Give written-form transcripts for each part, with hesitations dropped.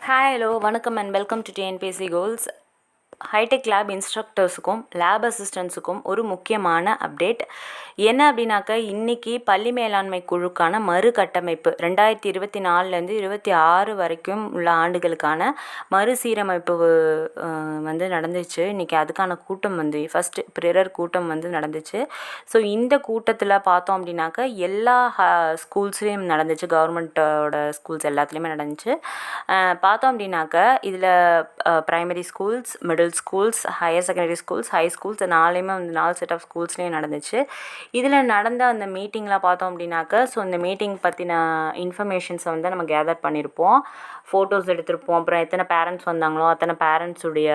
Hi hello வணக்கம் and welcome to TNPSC goals. Hi-tech lab இன்ஸ்ட்ரக்டர்ஸுக்கும் lab அசிஸ்டன்ஸுக்கும் ஒரு முக்கியமான அப்டேட் என்ன அப்படின்னாக்கா, இன்றைக்கி பள்ளி மேலாண்மை குழுக்கான மறுகட்டமைப்பு 2024லேருந்து 26 வரைக்கும் உள்ள ஆண்டுகளுக்கான மறுசீரமைப்பு நடந்துச்சு. இன்றைக்கி அதுக்கான கூட்டம் ஃபஸ்ட்டு ப்ரேயர் கூட்டம் நடந்துச்சு. ஸோ இந்த கூட்டத்தில் பார்த்தோம் அப்படின்னாக்கா எல்லா ஸ்கூல்ஸ்லேயும் நடந்துச்சு. கவர்மெண்ட்டோட ஸ்கூல்ஸ் எல்லாத்துலேயுமே நடந்துச்சு. பார்த்தோம் அப்படின்னாக்கா இதில் primary schools, middle schools, higher secondary schools, high schools 4 set of ஸ்கூல்ஸ்லேயும் நடந்துச்சு. இதில் நடந்த அந்த மீட்டிங்கில் பார்த்தோம் அப்படின்னாக்கா, ஸோ இந்த மீட்டிங் பற்றின இன்ஃபர்மேஷன்ஸை நம்ம கேதர் பண்ணியிருப்போம், ஃபோட்டோஸ் எடுத்திருப்போம். அப்புறம் எத்தனை பேரண்ட்ஸ் வந்தாங்களோ அத்தனை பேரண்ட்ஸுடைய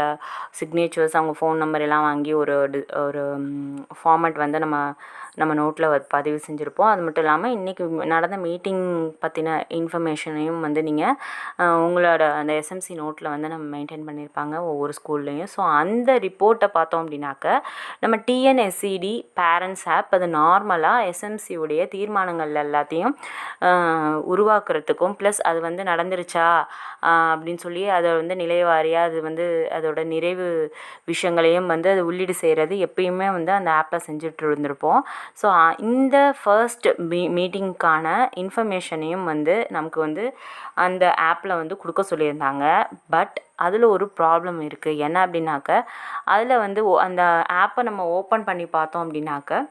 சிக்னேச்சர்ஸ், அவங்க ஃபோன் நம்பர் எல்லாம் வாங்கி ஒரு ஃபார்மேட் நம்ம நோட்டில் பதிவு செஞ்சுருப்போம். அது மட்டும் இல்லாமல் இன்றைக்கி நடந்த மீட்டிங் பற்றின இன்ஃபர்மேஷனையும் நீங்கள் உங்களோட அந்த எஸ்எம்சி நோட்டில் நம்ம மெயின்டைன் பண்ணியிருப்பாங்க ஒவ்வொரு ஸ்கூல்லையும். ஸோ அந்த ரிப்போர்ட்டை பார்த்தோம் அப்படின்னாக்க நம்ம டிஎன்எஸ்சிடி பேரண்ட்ஸ் ஆப் அது நார்மலாக எஸ்எம்சியுடைய தீர்மானங்கள் எல்லாத்தையும் உருவாக்குறதுக்கும் ப்ளஸ் அது நடந்துருச்சா அப்படின்னு சொல்லி அதை நிலைவாரியாக அது அதோட நிறைவு விஷயங்களையும் அது உள்ளீடு செய்கிறது எப்பயுமே அந்த ஆப்பில் செஞ்சுட்டு இருந்திருப்போம். ஸோ இந்த ஃபர்ஸ்ட் மீட்டிங்க்கான இன்ஃபர்மேஷனையும் நமக்கு அந்த ஆப்பில் கொடுக்க சொல்லியிருந்தாங்க. பட் அதில் ஒரு ப்ராப்ளம் இருக்குது. என்ன அப்படின்னாக்க, அதில் அந்த ஆப்பை நம்ம ஓப்பன் பண்ணி பார்த்தோம் அப்படின்னாக்க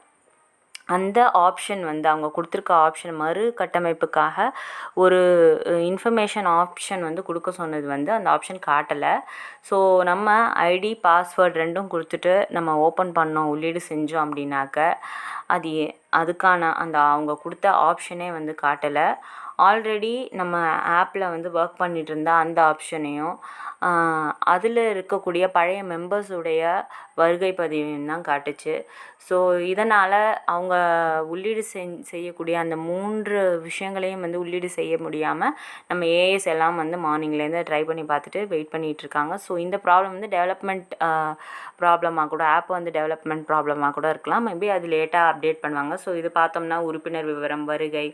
அந்த ஆப்ஷன் அவங்க கொடுத்துருக்க ஆப்ஷன் மறு கட்டமைப்புக்காக ஒரு இன்ஃபர்மேஷன் ஆப்ஷன் கொடுக்க சொன்னது அந்த ஆப்ஷன் காட்டலை. ஸோ நம்ம ஐடி பாஸ்வேர்டு ரெண்டும் கொடுத்துட்டு நம்ம ஓப்பன் பண்ணோம், உள்ளீடு செஞ்சோம் அப்படின்னாக்க அதுக்கான அந்த அவங்க கொடுத்த ஆப்ஷனே காட்டலை. ஆல்ரெடி நம்ம ஆப்பில் ஒர்க் பண்ணிகிட்டு இருந்தால் அந்த ஆப்ஷனையும் அதில் இருக்கக்கூடிய பழைய மெம்பர்ஸுடைய வருகை பதிவையும் தான் காட்டுச்சு. ஸோ இதனால் அவங்க உள்ளீடு செய்யக்கூடிய அந்த 3 விஷயங்களையும் உள்ளீடு செய்ய முடியாமல் நம்ம ஏஎஸ் எல்லாம் மார்னிங்லேருந்து ட்ரை பண்ணி பார்த்துட்டு வெயிட் பண்ணிகிட்ருக்காங்க. ஸோ இந்த ப்ராப்ளம் டெவலப்மெண்ட் ப்ராப்ளமாக கூட, ஆப் டெவலப்மெண்ட் ப்ராப்ளமாக கூட இருக்கலாம். மேபி அது லேட்டாக அப்டேட் பண்ணுவாங்க. ஸோ இது பார்த்தோம்னா உறுப்பினர் விவரம், வருகை,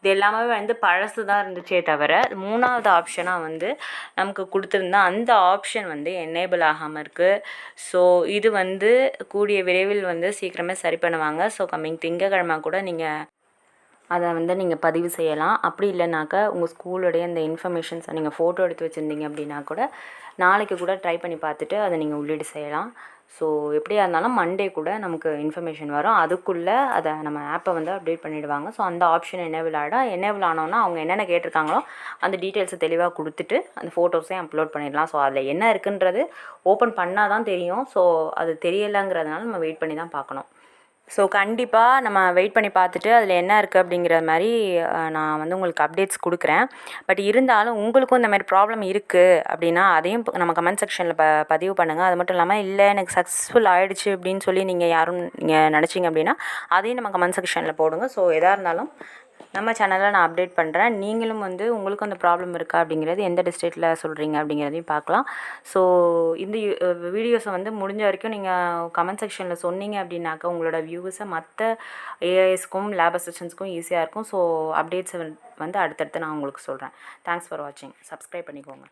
இது எல்லாமே பழசு தான் இருந்துச்சே தவிர 3வது ஆப்ஷனாக நமக்கு கொடுத்துருந்தா அந்த ஆப்ஷன் எனேபிள் ஆகாமல் இருக்குது. ஸோ இது கூடிய விரைவில் சீக்கிரமே சரி பண்ணுவாங்க. ஸோ கம்மிங் திங்கக்கிழமை கூட நீங்கள் அதை நீங்கள் பதிவு செய்யலாம். அப்படி இல்லைனாக்கா உங்கள் ஸ்கூலுடைய இந்த இன்ஃபர்மேஷன்ஸை நீங்கள் ஃபோட்டோ எடுத்து வச்சுருந்தீங்க அப்படின்னா கூட நாளைக்கு கூட ட்ரை பண்ணி பார்த்துட்டு அதை நீங்கள் உள்ளீடு செய்யலாம். ஸோ எப்படியா இருந்தாலும் மண்டே கூட நமக்கு இன்ஃபர்மேஷன் வரும். அதுக்குள்ளே அதை நம்ம ஆப்பை அப்டேட் பண்ணிவிடுவாங்க. ஸோ அந்த ஆப்ஷன் எனேபிள் ஆனோன்னா அவங்க என்னென்ன கேட்டிருக்காங்களோ அந்த டீட்டெயில்ஸை தெளிவாக கொடுத்துட்டு அந்த ஃபோட்டோஸையும் அப்லோட் பண்ணிடலாம். ஸோ அதில் என்ன இருக்குன்றது ஓப்பன் பண்ணால் தான் தெரியும். ஸோ அது தெரியலைங்கிறதுனால நம்ம வெயிட் பண்ணி தான் பார்க்கணும். ஸோ கண்டிப்பாக நம்ம வெயிட் பண்ணி பார்த்துட்டு அதில் என்ன இருக்குது அப்படிங்கிற மாதிரி நான் உங்களுக்கு அப்டேட்ஸ் கொடுக்குறேன். பட் இருந்தாலும் உங்களுக்கும் இந்த மாதிரி ப்ராப்ளம் இருக்குது அப்படின்னா அதையும் நம்ம கமெண்ட் செக்ஷனில் பதிவு பண்ணுங்கள். அது மட்டும் இல்லாமல் இல்லை எனக்கு சக்ஸஸ்ஃபுல் ஆகிடுச்சு அப்படின்னு சொல்லி நீங்கள் நினச்சிங்க அப்படின்னா அதையும் நம்ம கமெண்ட் செக்ஷனில் போடுங்க. ஸோ எதாக இருந்தாலும் நம்ம சேனலில் நான் அப்டேட் பண்ணுறேன். நீங்களும் உங்களுக்கும் அந்த ப்ராப்ளம் இருக்கா அப்படிங்கிறது எந்த டிஸ்ட்ரிக்டில் சொல்கிறீங்க அப்படிங்கிறதையும் பார்க்கலாம். ஸோ இந்த வீடியோஸை முடிஞ்ச வரைக்கும் நீங்கள் கமெண்ட் செக்ஷனில் சொன்னீங்க அப்படின்னாக்கா உங்களோட வியூஸை மற்ற ஏஐஎஸ்க்கும் லேப் அசிஸ்டன்ஸ்க்கும் ஈஸியாக இருக்கும். ஸோ அப்டேட்ஸை அடுத்தடுத்து நான் உங்களுக்கு சொல்கிறேன். தேங்க்ஸ் ஃபார் வாட்சிங். சப்ஸ்கிரைப் பண்ணிக்கோங்க.